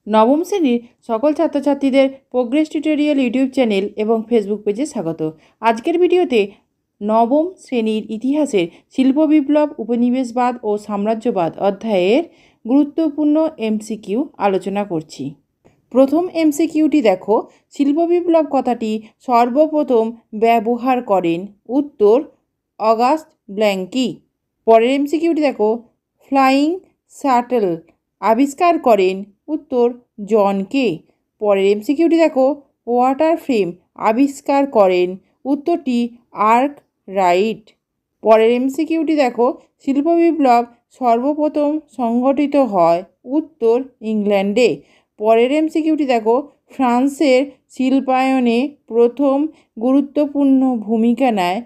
নবম শ্রেণীর সকল ছাত্রছাত্রীদের প্রোগ্রেস টিউটোরিয়াল ইউটিউব চ্যানেল এবং ফেসবুক পেজে স্বাগত। আজকের ভিডিওতে নবম শ্রেণীর ইতিহাসের শিল্প বিপ্লব, উপনিবেশবাদ ও সাম্রাজ্যবাদ অধ্যায়ের গুরুত্বপূর্ণ এমসিকিউ আলোচনা করছি। প্রথম এমসিকিউটি দেখো, শিল্প বিপ্লব কথাটি সর্বপ্রথম ব্যবহার করেন? উত্তর অগাস্ট ব্ল্যাঙ্কি। পরের এমসিকিউটি দেখো, ফ্লাইং শাটল আবিষ্কার করেন? উত্তর জন কে। পরের এমসিকিউটি দেখো, ওয়াটার ফ্রেম আবিষ্কার করেন? উত্তরটি আর্ক রাইট। পরের এমসিকিউটি দেখো, শিল্প বিপ্লব সর্বপ্রথম সংগঠিত হয়? উত্তর ইংল্যান্ডে। পরের এমসিকিউটি দেখো, ফ্রান্সের শিল্পায়নে প্রথম গুরুত্বপূর্ণ ভূমিকা নেয়?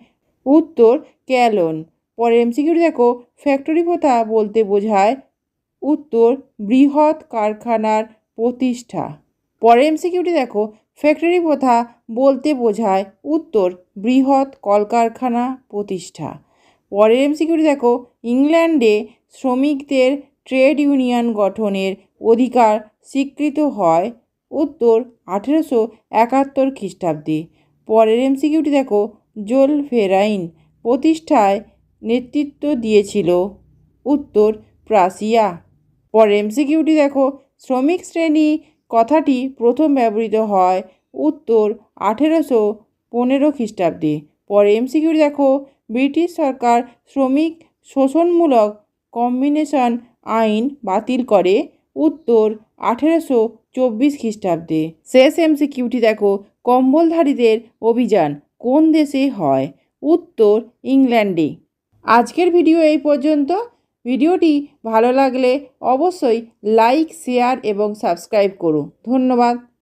উত্তর ক্যালন। পরের এমসিকিউটি দেখো, ফ্যাক্টরি প্রথা বলতে বোঝায়? উত্তর বৃহৎ কারখানার প্রতিষ্ঠা। পরের এমসিকিউটি দেখো, ফ্যাক্টরি প্রথা বলতে বোঝায়? উত্তর বৃহৎ কলকারখানা প্রতিষ্ঠা। পরের এমসিকিউটি দেখো, ইংল্যান্ডে শ্রমিকদের ট্রেড ইউনিয়ন গঠনের অধিকার স্বীকৃত হয়? উত্তর 1871 খ্রিস্টাব্দে। পরের এমসিকিউটি দেখো, জোল ভেরাইন প্রতিষ্ঠায় নেতৃত্ব দিয়েছিল? উত্তর প্রাশিয়া। পরের এমসিকিউটি দেখো, শ্রমিক শ্রেণী কথাটি প্রথম ব্যবহৃত হয়? উত্তর 1815 খ্রিস্টাব্দে। পরের এমসিকিউটি দেখো, ব্রিটিশ সরকার শ্রমিক শোষণমূলক কম্বিনেশন আইন বাতিল করে? উত্তর 1824 খ্রিস্টাব্দে। শেষ এমসিকিউটি দেখো, কম্বলধারীদের অভিযান কোন দেশে হয়? উত্তর ইংল্যান্ডে। আজকের ভিডিও এই পর্যন্ত। ভিডিওটি ভালো লাগলে অবশ্যই লাইক, শেয়ার এবং সাবস্ক্রাইব করুন। ধন্যবাদ।